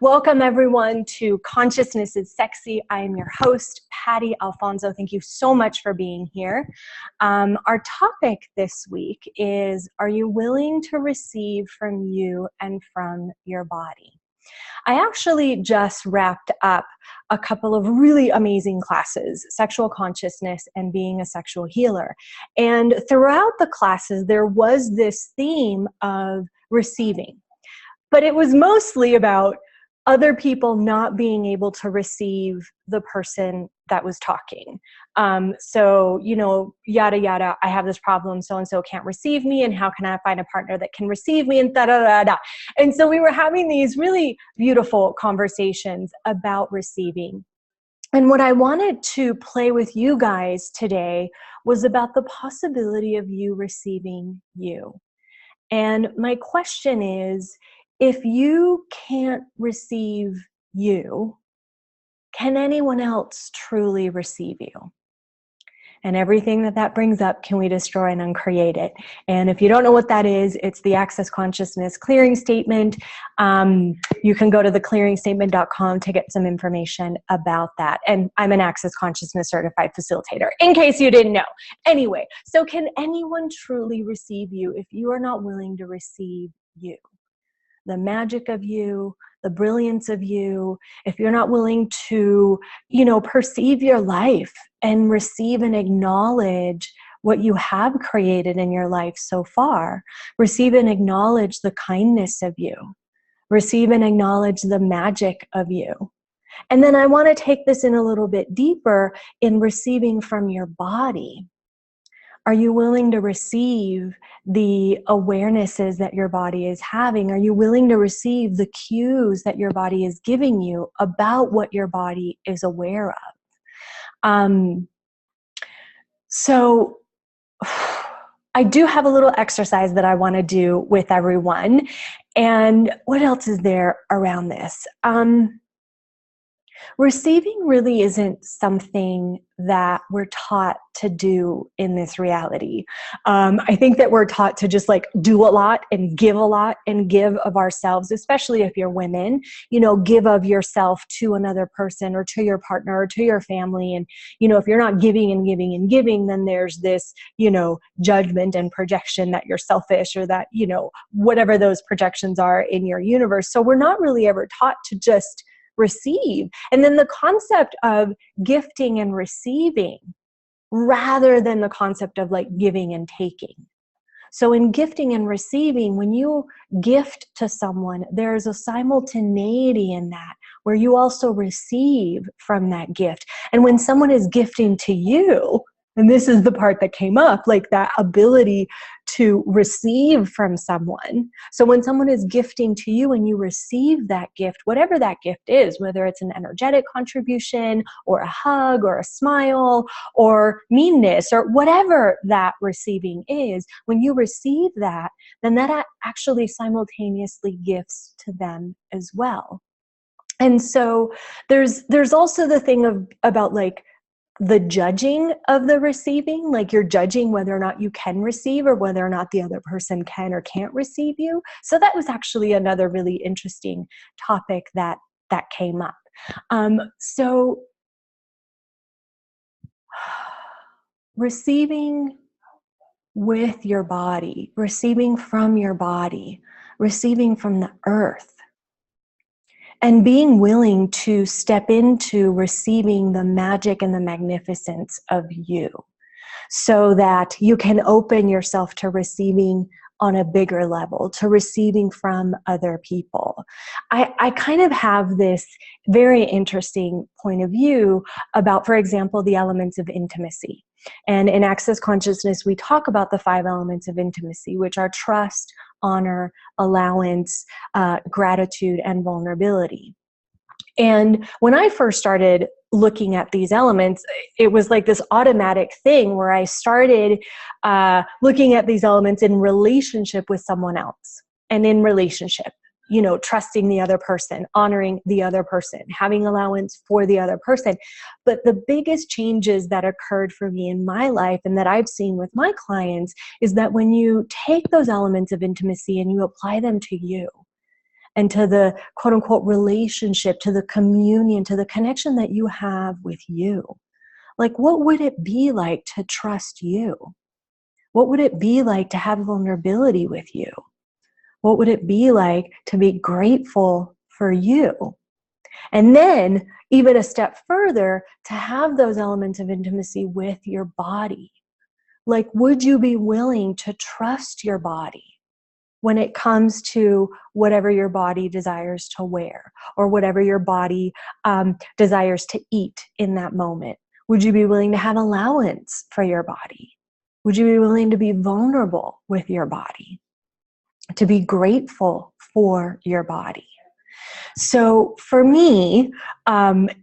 Welcome everyone to Consciousness is Sexy. I am your host, Patty Alfonso. Thank you so much for being here. Our topic this week is, are you willing to receive from you and from your body? I actually just wrapped up a couple of really amazing classes, sexual consciousness and being a sexual healer. And throughout the classes, there was this theme of receiving. But it was mostly about other people not being able to receive the person that was talking. So, yada, yada, I have this problem, so-and-so can't receive me, and how can I find a partner that can receive me, and da-da-da-da. And so we were having these really beautiful conversations about receiving. And what I wanted to play with you guys today was about the possibility of you receiving you. And my question is, if you can't receive you, can anyone else truly receive you? And everything that brings up, can we destroy and uncreate it? And if you don't know what that is, it's the Access Consciousness Clearing Statement. You can go to theclearingstatement.com to get some information about that. And I'm an Access Consciousness Certified Facilitator, in case you didn't know. Anyway, so can anyone truly receive you if you are not willing to receive you? The magic of you, the brilliance of you, if you're not willing to, perceive your life and receive and acknowledge what you have created in your life so far, receive and acknowledge the kindness of you, receive and acknowledge the magic of you. And then I want to take this in a little bit deeper in receiving from your body. Are you willing to receive the awarenesses that your body is having? Are you willing to receive the cues that your body is giving you about what your body is aware of? So I do have a little exercise that I want to do with everyone. And what else is there around this? Receiving really isn't something that we're taught to do in this reality. I think that we're taught to just do a lot and give of ourselves, especially if you're women, give of yourself to another person or to your partner or to your family. And, if you're not giving and giving and giving, then there's this, judgment and projection that you're selfish or that, whatever those projections are in your universe. So we're not really ever taught to just receive. And then the concept of gifting and receiving rather than the concept of giving and taking. So in gifting and receiving, when you gift to someone, there's a simultaneity in that where you also receive from that gift. And when someone is gifting to you, and this is the part that came up, that ability to receive from someone. So when someone is gifting to you and you receive that gift, whatever that gift is, whether it's an energetic contribution or a hug or a smile or meanness or whatever that receiving is, when you receive that, then that actually simultaneously gifts to them as well. And so there's also the thing about the judging of the receiving, you're judging whether or not you can receive or whether or not the other person can or can't receive you. So that was actually another really interesting topic that came up. So receiving with your body, receiving from your body, receiving from the earth, and being willing to step into receiving the magic and the magnificence of you so that you can open yourself to receiving on a bigger level, to receiving from other people. I kind of have this very interesting point of view about, for example, the elements of intimacy. And in Access Consciousness, we talk about the 5 elements of intimacy, which are trust, honor, allowance, gratitude, and vulnerability. And when I first started looking at these elements, it was this automatic thing where I started looking at these elements in relationship with someone else and in relationship. Trusting the other person, honoring the other person, having allowance for the other person. But the biggest changes that occurred for me in my life and that I've seen with my clients is that when you take those elements of intimacy and you apply them to you, and to the quote unquote relationship, to the communion, to the connection that you have with you. Like, what would it be like to trust you? What would it be like to have vulnerability with you? What would it be like to be grateful for you? And then, even a step further, to have those elements of intimacy with your body. Like, would you be willing to trust your body when it comes to whatever your body desires to wear or whatever your body desires to eat in that moment? Would you be willing to have allowance for your body? Would you be willing to be vulnerable with your body? To be grateful for your body? So for me,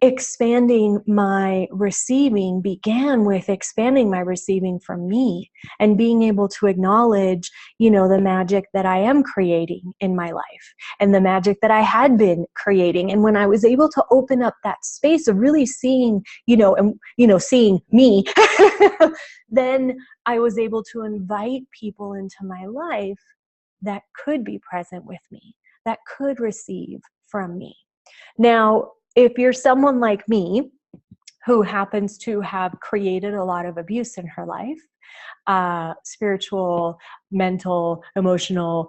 expanding my receiving began with expanding my receiving from me and being able to acknowledge, the magic that I am creating in my life and the magic that I had been creating. And when I was able to open up that space of really seeing, seeing me, then I was able to invite people into my life that could be present with me, that could receive from me. Now, if you're someone like me who happens to have created a lot of abuse in her life, spiritual, mental, emotional,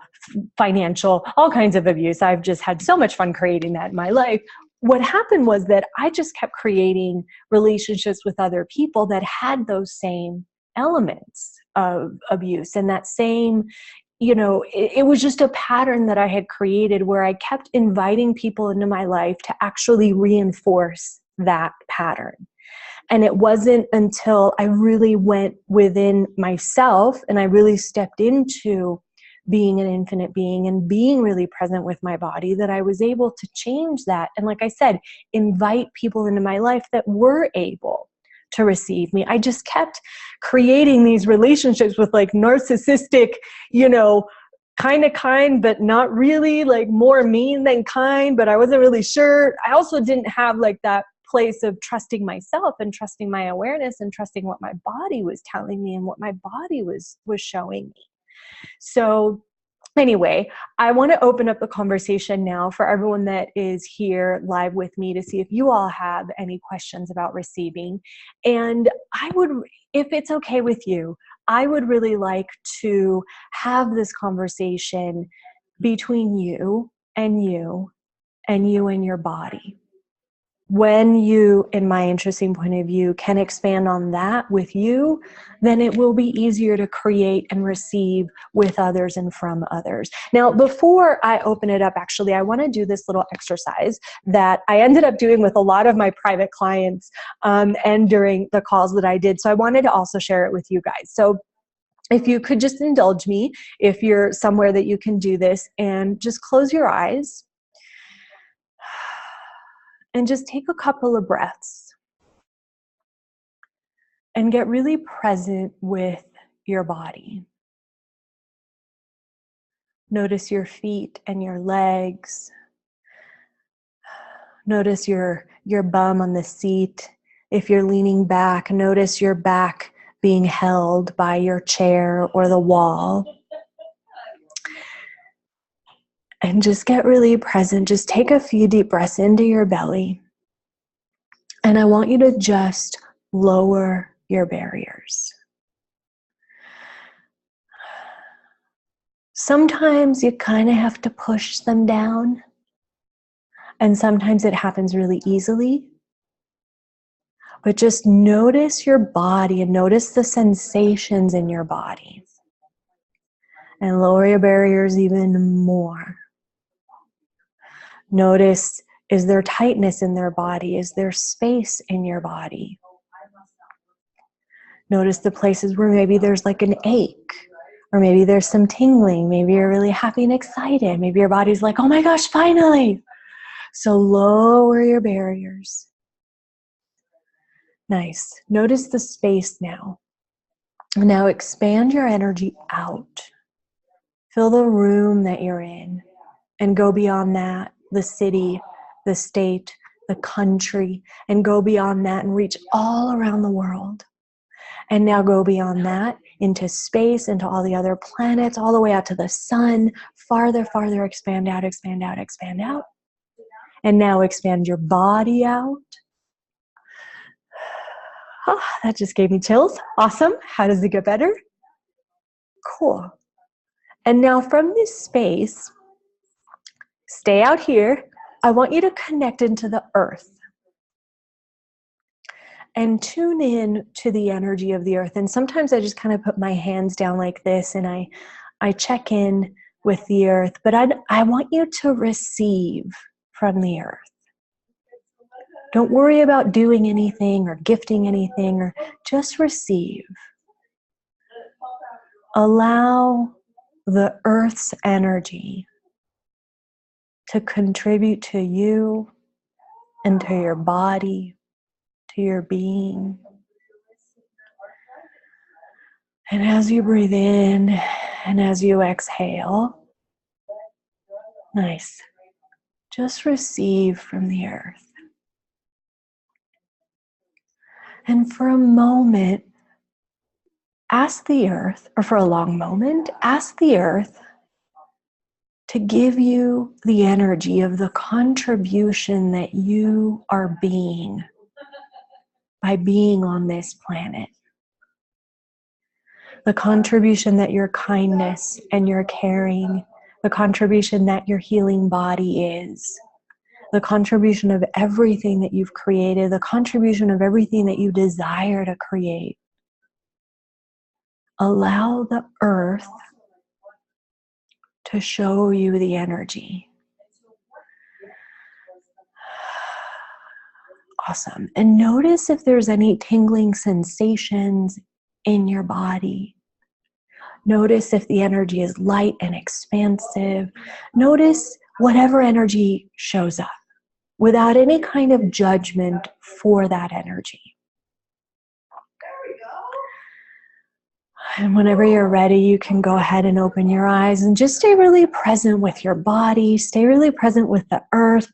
financial, all kinds of abuse, I've just had so much fun creating that in my life. What happened was that I just kept creating relationships with other people that had those same elements of abuse and that same, it was just a pattern that I had created where I kept inviting people into my life to actually reinforce that pattern. And it wasn't until I really went within myself and I really stepped into being an infinite being and being really present with my body that I was able to change that. And like I said, invite people into my life that were able to receive me. I just kept creating these relationships with like narcissistic, kind, but not really, like more mean than kind, but I wasn't really sure. I also didn't have like that place of trusting myself and trusting my awareness and trusting what my body was telling me and what my body was showing me. So anyway, I want to open up the conversation now for everyone that is here live with me to see if you all have any questions about receiving. And I would, if it's okay with you, I would really like to have this conversation between you and you and you and your body. When you, in my interesting point of view, can expand on that with you, then it will be easier to create and receive with others and from others. Now, before I open it up, actually, I want to do this little exercise that I ended up doing with a lot of my private clients and during the calls that I did. So I wanted to also share it with you guys. So if you could just indulge me, if you're somewhere that you can do this, and just close your eyes. And just take a couple of breaths and get really present with your body. Notice your feet and your legs. Notice your bum on the seat. If you're leaning back, notice your back being held by your chair or the wall. And just get really present. Just take a few deep breaths into your belly. And I want you to just lower your barriers. Sometimes you kind of have to push them down. And sometimes it happens really easily. But just notice your body and notice the sensations in your body. And lower your barriers even more. Notice, is there tightness in their body? Is there space in your body? Notice the places where maybe there's like an ache, or maybe there's some tingling. Maybe you're really happy and excited. Maybe your body's like, oh my gosh, finally. So lower your barriers. Nice. Notice the space now. Now expand your energy out. Fill the room that you're in and go beyond that, the city, the state, the country, and go beyond that and reach all around the world. And now go beyond that into space, into all the other planets, all the way out to the sun, farther, farther, expand out, expand out, expand out. And now expand your body out. Oh, that just gave me chills. Awesome. How does it get better? Cool. And now from this space, stay out here. I want you to connect into the earth and tune in to the energy of the earth. And sometimes I just kind of put my hands down like this and I check in with the earth, but I want you to receive from the earth. Don't worry about doing anything or gifting anything, or just receive. Allow the earth's energy to contribute to you and to your body, to your being. And as you breathe in and as you exhale, nice, just receive from the earth. And for a moment, ask the earth, or for a long moment, ask the earth to give you the energy of the contribution that you are being by being on this planet. The contribution that your kindness and your caring, the contribution that your healing body is, the contribution of everything that you've created, the contribution of everything that you desire to create. Allow the earth to show you the energy. Awesome. And notice if there's any tingling sensations in your body. Notice if the energy is light and expansive. Notice whatever energy shows up without any kind of judgment for that energy. And whenever you're ready, you can go ahead and open your eyes and just stay really present with your body. Stay really present with the earth,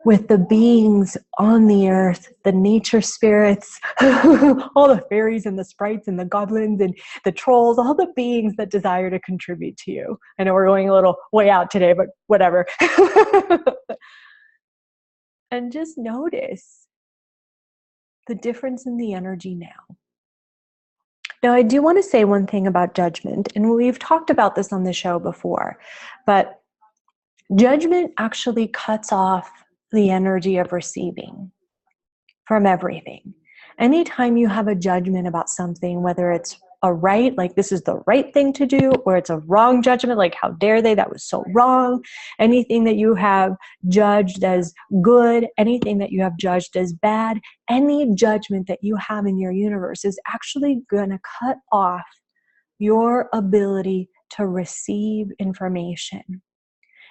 with the beings on the earth, the nature spirits, all the fairies and the sprites and the goblins and the trolls, all the beings that desire to contribute to you. I know we're going a little way out today, but whatever. And just notice the difference in the energy now. Now, I do want to say one thing about judgment, and we've talked about this on the show before, but judgment actually cuts off the energy of receiving from everything. Anytime you have a judgment about something, whether it's a right, like this is the right thing to do, or it's a wrong judgment, like how dare they, that was so wrong. Anything that you have judged as good, anything that you have judged as bad, any judgment that you have in your universe is actually going to cut off your ability to receive information.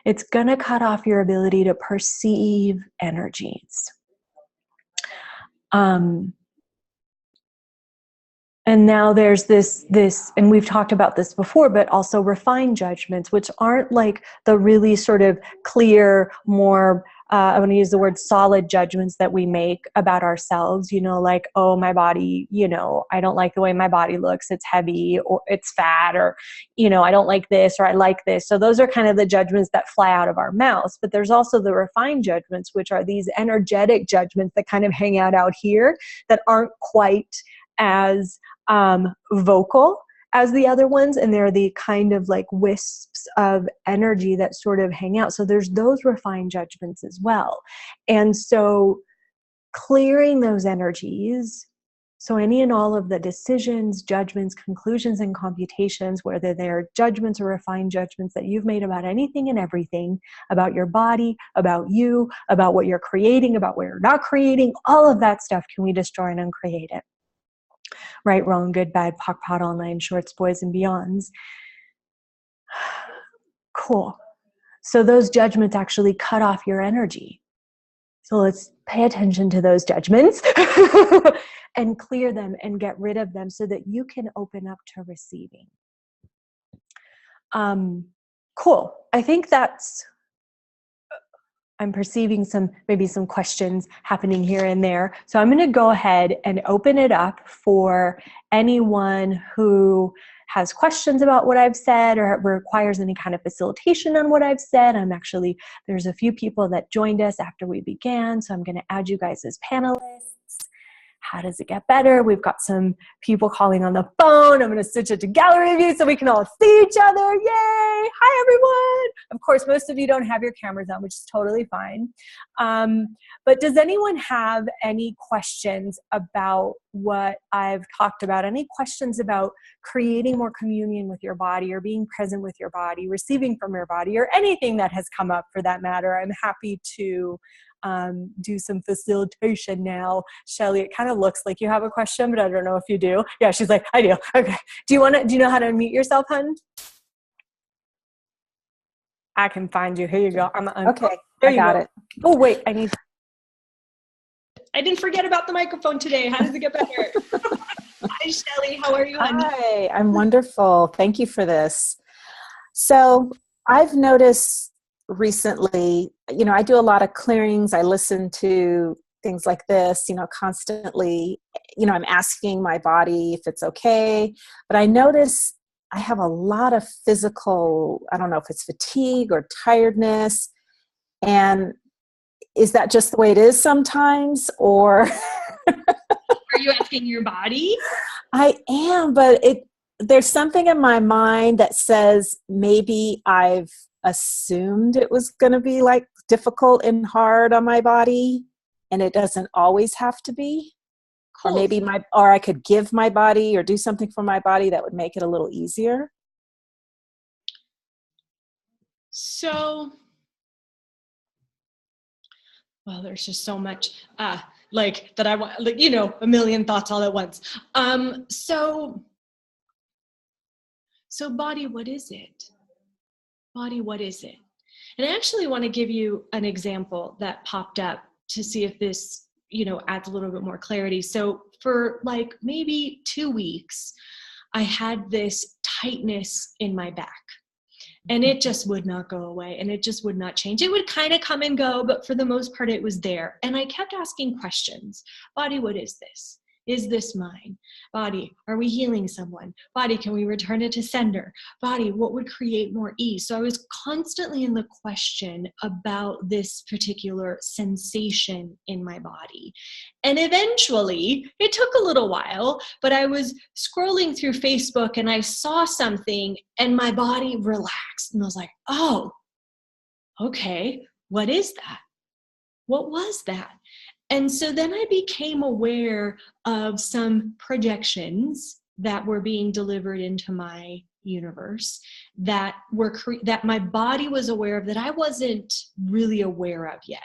It's going to cut off your ability to perceive energies. And now there's this, and we've talked about this before, but also refined judgments, which aren't like the really sort of clear, more, I want to use the word solid judgments that we make about ourselves, you know, like, oh, my body, you know, I don't like the way my body looks, it's heavy, or it's fat, or, you know, I don't like this, or I like this. So those are kind of the judgments that fly out of our mouths. But there's also the refined judgments, which are these energetic judgments that kind of hang out here that aren't quite as vocal as the other ones, and they're the kind of like wisps of energy that sort of hang out. So there's those refined judgments as well. And so clearing those energies, so any and all of the decisions, judgments, conclusions, and computations, whether they're judgments or refined judgments that you've made about anything and everything, about your body, about you, about what you're creating, about what you're not creating, all of that stuff, can we destroy and uncreate it? Right, wrong, good, bad, POC, POD, online, shorts, boys, and beyonds. Cool. So those judgments actually cut off your energy. So let's pay attention to those judgments and clear them and get rid of them so that you can open up to receiving. Cool. I think that's, I'm perceiving maybe some questions happening here and there. So I'm going to go ahead and open it up for anyone who has questions about what I've said or requires any kind of facilitation on what I've said, there's a few people that joined us after we began, so I'm going to add you guys as panelists. How does it get better? We've got some people calling on the phone. I'm going to switch it to gallery view so we can all see each other. Yay! Hi, everyone. Of course, most of you don't have your cameras on, which is totally fine. But does anyone have any questions about what I've talked about? Any questions about creating more communion with your body or being present with your body, receiving from your body, or anything that has come up for that matter? I'm happy to do some facilitation now. Shelly, it kind of looks like you have a question, but I don't know if you do. Yeah, she's like, I do. Okay. Do you know how to unmute yourself, hun? I can find you. Here you go. Okay. There I you got go. it. Oh, wait. I didn't forget about the microphone today. How does it get better? Hi, Shelly. How are you, honey? Hi, I'm wonderful. Thank you for this. So I've noticed recently, I do a lot of clearings. I listen to things like this, constantly, I'm asking my body if it's okay, but I notice I have a lot of physical, I don't know if it's fatigue or tiredness. And is that just the way it is sometimes, or? Are you asking your body? I am, but there's something in my mind that says maybe I've assumed it was going to be like difficult and hard on my body, and it doesn't always have to be. Cool. Or maybe I could give my body or do something for my body that would make it a little easier. So, well, there's just so much that I want, a million thoughts all at once. So body, what is it? Body, what is it? And I actually want to give you an example that popped up to see if this, adds a little bit more clarity. So for maybe 2 weeks, I had this tightness in my back. And it just would not go away, and it just would not change. It would kind of come and go, but for the most part, it was there. And I kept asking questions. Body, what is this? Is this mine? Body, are we healing someone? Body, can we return it to sender? Body, what would create more ease? So I was constantly in the question about this particular sensation in my body. And eventually, it took a little while, but I was scrolling through Facebook and I saw something and my body relaxed. And I was like, oh, okay, what is that? What was that? And so then I became aware of some projections that were being delivered into my universe that that my body was aware of that I wasn't really aware of yet.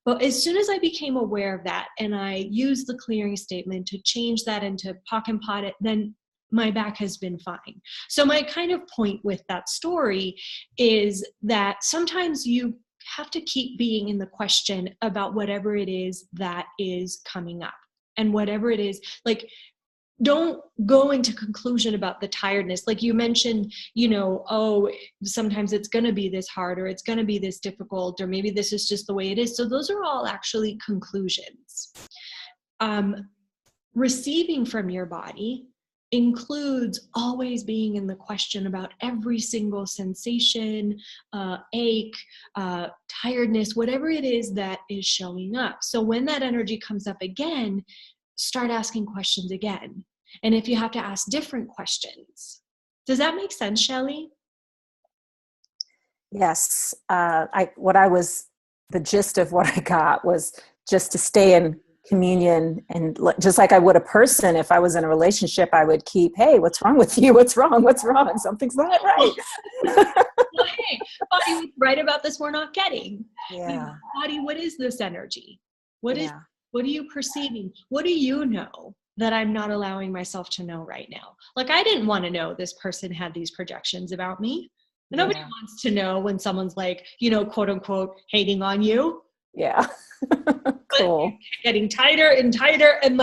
But as soon as I became aware of that and I used the clearing statement to change that into POC and POD, then my back has been fine. So my kind of point with that story is that sometimes you have to keep being in the question about whatever it is that is coming up. And whatever it is, don't go into conclusion about the tiredness. Like you mentioned, sometimes it's going to be this hard, or it's going to be this difficult, or maybe this is just the way it is. So those are all actually conclusions. Receiving from your body includes always being in the question about every single sensation, ache, tiredness, whatever it is that is showing up. So when that energy comes up again, start asking questions again. And if you have to ask different questions. Does that make sense, Shelly? Yes. The gist of what I got was just to stay in communion, and just like I would a person, if I was in a relationship, I would keep, hey, what's wrong with you? What's wrong? Something's not right. Well, hey, body, what's right about this we're not getting? Yeah. Body, what is this energy? What are you perceiving? What do you know that I'm not allowing myself to know right now? I didn't want to know this person had these projections about me. Yeah. Nobody wants to know when someone's quote unquote, hating on you. Yeah. Cool. Getting tighter and tighter. And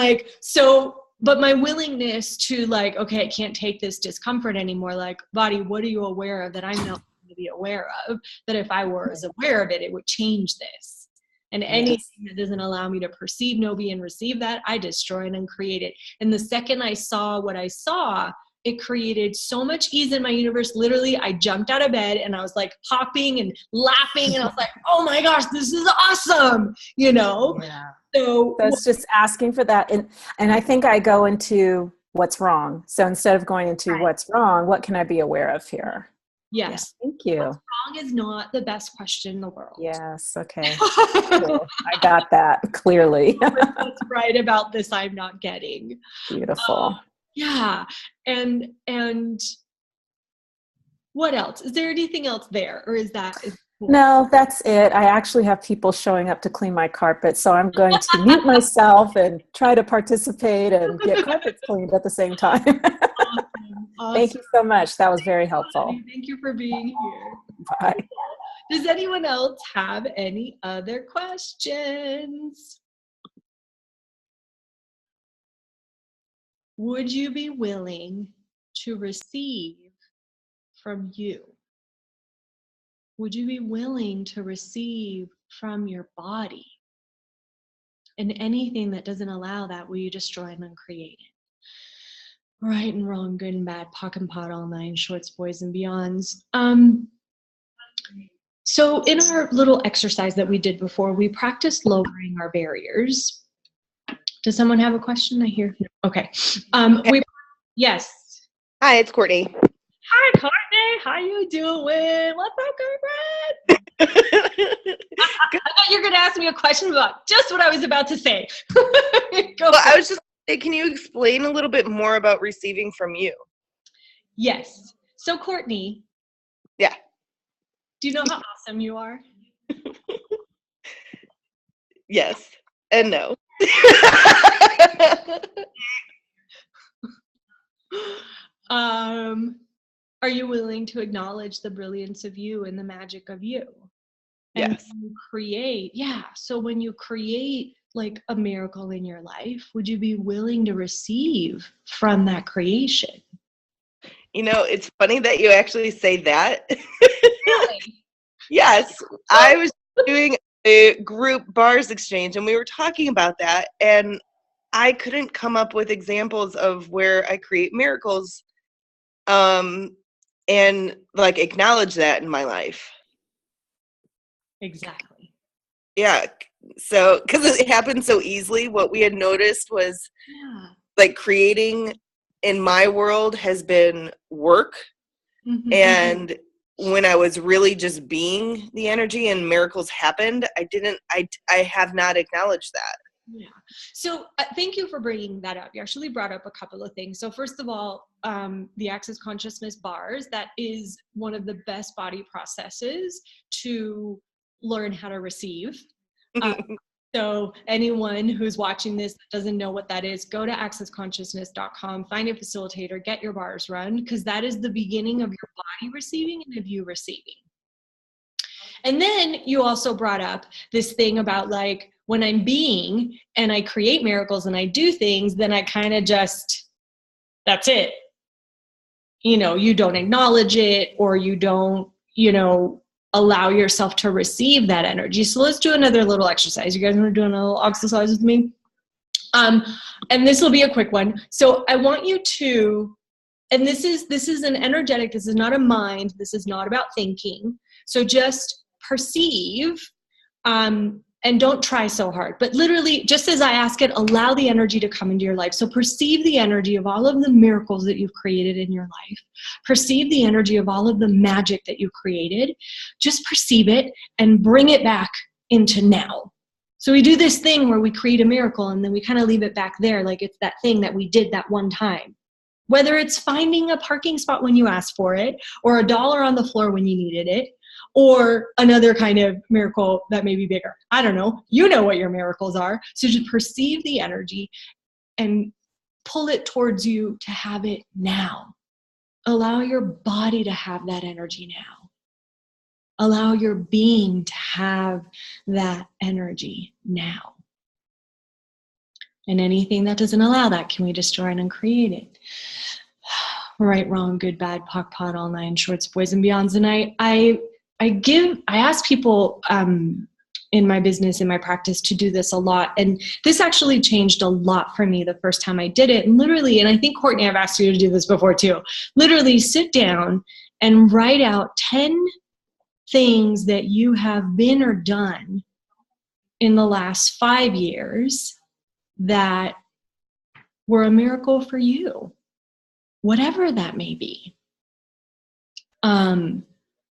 but my willingness to okay, I can't take this discomfort anymore. Body, what are you aware of that I'm not going to be aware of? That if I was aware of it, it would change this. And anything that doesn't allow me to perceive, know, be, and receive that, I destroy and uncreate it. And the second I saw what I saw, it created so much ease in my universe. Literally, I jumped out of bed and I was like hopping and laughing, and I was like, oh my gosh, this is awesome, you know? Yeah. So it's just asking for that. And I think I go into what's wrong. So instead of going into what's wrong, what can I be aware of here? yes. Yeah, thank you. What's wrong is not the best question in the world. Yes. Okay. Cool. I got that clearly. What's right about this I'm not getting. Beautiful. Yeah. And what else? Is there anything else there? Or is cool? No, that's it. I actually have people showing up to clean my carpet, so I'm going to mute myself and try to participate and get carpets cleaned at the same time. Awesome. Thank you so much. That was very helpful. Thank you for being here. Bye. Does anyone else have any other questions? Would you be willing to receive from you? Would you be willing to receive from your body? And anything that doesn't allow that, will you destroy and uncreate it? Right and wrong, good and bad, POC and POD, all nine, shorts, boys, and beyonds. So in our little exercise that we did before, we practiced lowering our barriers. Does someone have a question? I hear. Okay. Yes. Hi, it's Courtney. Hi, Courtney. How you doing? What's up, girlfriend? I thought you were going to ask me a question about just what I was about to say. I was just saying, can you explain a little bit more about receiving from you? Yes. So, Courtney. Yeah. Do you know how awesome you are? Yes and no. Are you willing to acknowledge the brilliance of you and the magic of you? And yes. when you create, so when you create like a miracle in your life, would you be willing to receive from that creation? You know, it's funny that you actually say that. Really? Yes. I was doing a group bars exchange and we were talking about that, and I couldn't come up with examples of where I create miracles and like acknowledge that in my life. Exactly. Yeah. So, because it happened so easily, what we had noticed was like creating in my world has been work. Mm-hmm. And when I was really just being the energy and miracles happened, I have not acknowledged that. Yeah. So thank you for bringing that up. You actually brought up a couple of things. So first of all, the Access Consciousness bars, that is one of the best body processes to learn how to receive. So anyone who's watching this that doesn't know what that is, go to accessconsciousness.com, find a facilitator, get your bars run, because that is the beginning of your body receiving and of you receiving. And then you also brought up this thing about like, when I'm being and I create miracles and I do things, then I kind of just, that's it. You know, you don't acknowledge it, or you don't, allow yourself to receive that energy. So let's do another little exercise. You guys want to do another little exercise with me? And this will be a quick one. So I want you to, and this is an energetic, this is not a mind, this is not about thinking. So just perceive, and don't try so hard, but literally, just as I ask it, allow the energy to come into your life. So perceive the energy of all of the miracles that you've created in your life. Perceive the energy of all of the magic that you've created. Just perceive it and bring it back into now. So we do this thing where we create a miracle and then we kind of leave it back there, like it's that thing that we did that one time. Whether it's finding a parking spot when you asked for it, or $1 on the floor when you needed it, or another kind of miracle that may be bigger. I don't know. You know what your miracles are. So just perceive the energy and pull it towards you to have it now. Allow your body to have that energy now. Allow your being to have that energy now. And anything that doesn't allow that, can we destroy and uncreate it? Right, wrong, good, bad, POC, POD, all nine, shorts, boys, and beyonds. And I ask people in my business, in my practice, to do this a lot. And this actually changed a lot for me the first time I did it. And literally, and I think Courtney, I've asked you to do this before too, literally sit down and write out 10 things that you have been or done in the last 5 years that were a miracle for you, whatever that may be.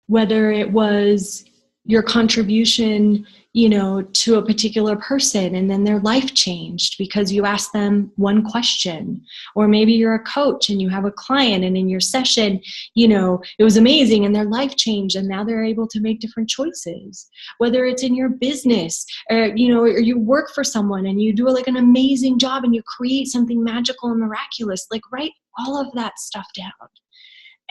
Whether it was your contribution, to a particular person and then their life changed because you asked them one question, or maybe you're a coach and you have a client and in your session, it was amazing and their life changed and now they're able to make different choices. Whether it's in your business or, or you work for someone and you do like an amazing job and you create something magical and miraculous, like write all of that stuff down.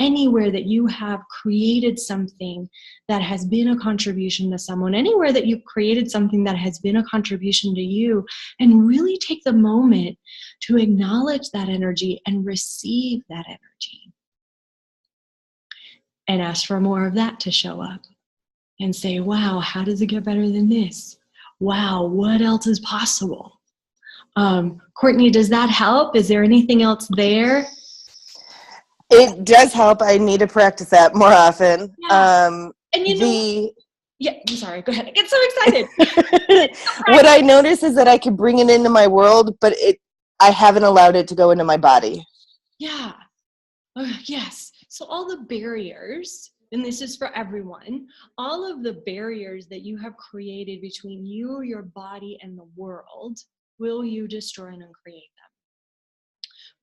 Anywhere that you have created something that has been a contribution to someone, anywhere that you've created something that has been a contribution to you, and really take the moment to acknowledge that energy and receive that energy. And ask for more of that to show up. And say, wow, how does it get better than this? Wow, what else is possible? Courtney, does that help? Is there anything else there? It does help. I need to practice that more often. Yeah. And yeah, I'm sorry, go ahead. I get so excited. What I notice is that I can bring it into my world, but I haven't allowed it to go into my body. Yeah. Yes. So all the barriers, and this is for everyone, all of the barriers that you have created between you, your body, and the world, will you destroy and uncreate them?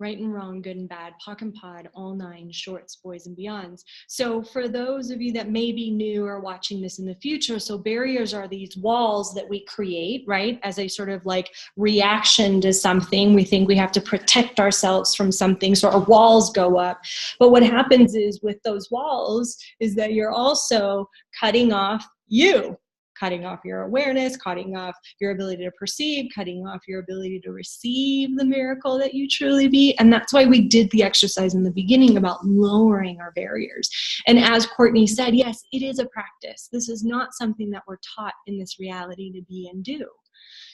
Right and wrong, good and bad, POC and POD, all 9, shorts, boys and beyonds. So for those of you that may be new or watching this in the future, so barriers are these walls that we create, right? As a sort of like reaction to something. We think we have to protect ourselves from something, so our walls go up. But what happens is with those walls is that you're also cutting off you. Cutting off your awareness, cutting off your ability to perceive, cutting off your ability to receive the miracle that you truly be. And that's why we did the exercise in the beginning about lowering our barriers. And as Courtney said, yes, it is a practice. This is not something that we're taught in this reality to be and do.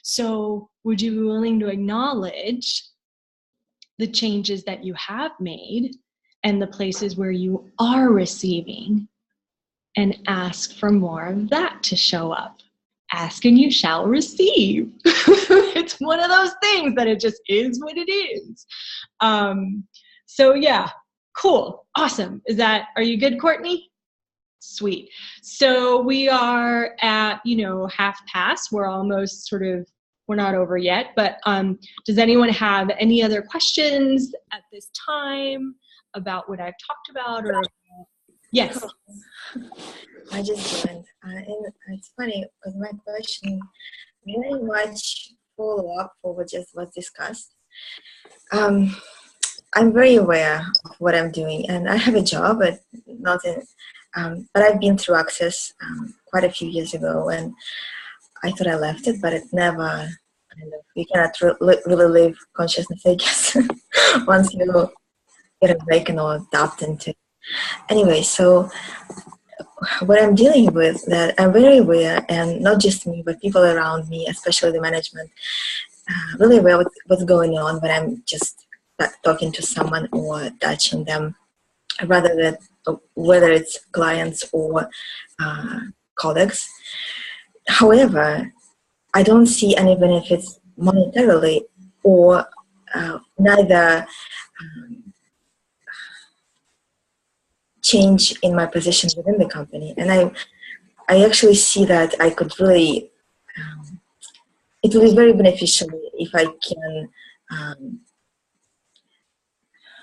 So would you be willing to acknowledge the changes that you have made and the places where you are receiving, and ask for more of that to show up? Ask and you shall receive. It's one of those things that it just is what it is. So yeah, cool, awesome. Are you good, Courtney? Sweet. So we are at, half past. We're almost we're not over yet, but does anyone have any other questions at this time about what I've talked about? Or yes. I just joined. And it's funny because my question very much follow up for what just was discussed. I'm very aware of what I'm doing, and I have a job, but but I've been through Access quite a few years ago, and I thought I left it, but it never. You cannot really live consciousness, I guess, once you get awakened or adapt into it. Anyway, so what I'm dealing with, that I'm very aware, and not just me, but people around me, especially the management, really aware what's going on when I'm just talking to someone or touching them, whether it's clients or colleagues. However, I don't see any benefits monetarily or neither change in my position within the company. And I actually see that I could really, it will be very beneficial if I can.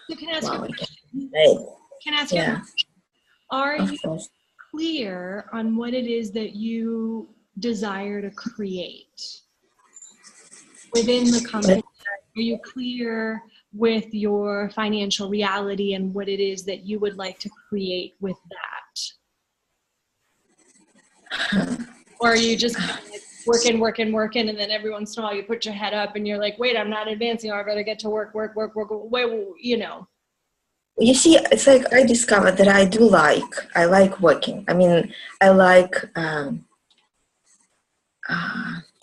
So can I ask wow, you a question? Can ask you a question? Are you clear on what it is that you desire to create within the company? Are you clear with your financial reality and what it is that you would like to create with that? Or are you just kind of like working, and then every once in a while you put your head up and you're like, wait, I'm not advancing, I better get to work, wait, You see, it's like I discovered that I like working. I mean, I like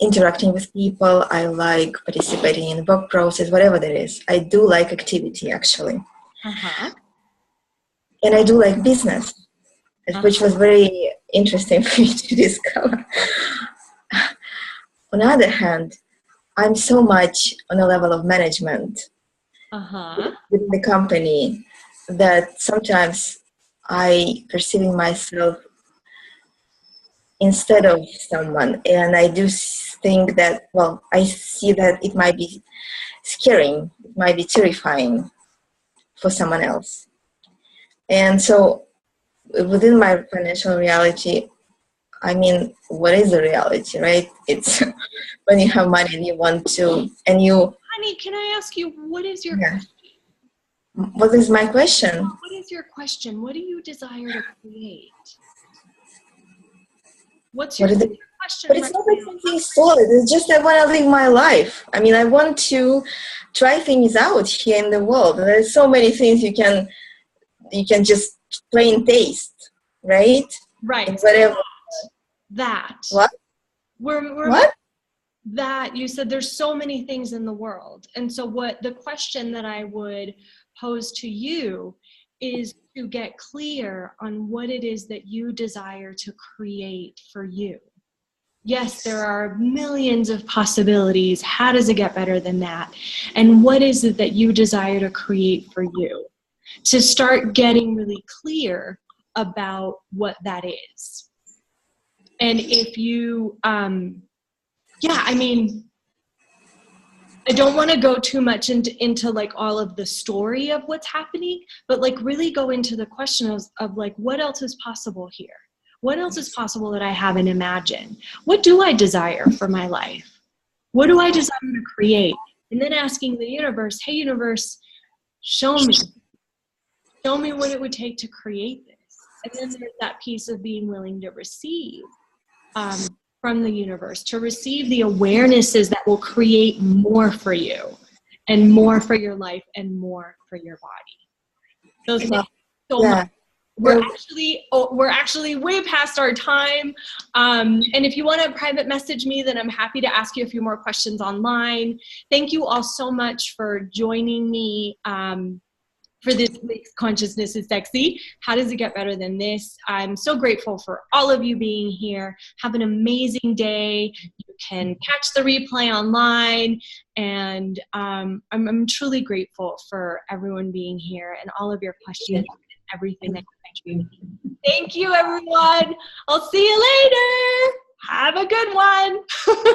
interacting with people. I like participating in the work process, whatever that is. I do like activity, actually. And I do like business, which was very interesting for me to discover. On the other hand, I'm so much on a level of management within the company that sometimes I perceiving myself instead of someone, and I do think that, well, I see that it might be scaring, it might be terrifying for someone else. And so within my financial reality, I mean, what is the reality, right? It's when you have money and you want to, and you... Honey, can I ask you, what is your question? What is my question? What is your question? What do you desire to create? What's your question? But it's not like something solid. It's just I want to live my life. I mean, I want to try things out here in the world. There's so many things you can just plain taste, right? Right. And whatever. That. What? What? That you said there's so many things in the world. And so what the question that I would pose to you is to get clear on what it is that you desire to create for you. Yes, there are millions of possibilities. How does it get better than that? And what is it that you desire to create for you? To start getting really clear about what that is. And if you, I mean, I don't want to go too much into like all of the story of what's happening, but like really go into the question of like, what else is possible here? What else is possible that I haven't imagined? What do I desire for my life? What do I desire to create? And then asking the universe, hey, universe, show me what it would take to create this. And then there's that piece of being willing to receive from the universe, to receive the awarenesses that will create more for you and more for your life and more for your body. Those things so much. We're actually way past our time. And if you want to private message me, then I'm happy to ask you a few more questions online. Thank you all so much for joining me for this week's Consciousness is Sexy. How does it get better than this? I'm so grateful for all of you being here. Have an amazing day. You can catch the replay online. And I'm truly grateful for everyone being here and all of your questions and everything that you mentioned. Thank you, everyone. I'll see you later. Have a good one.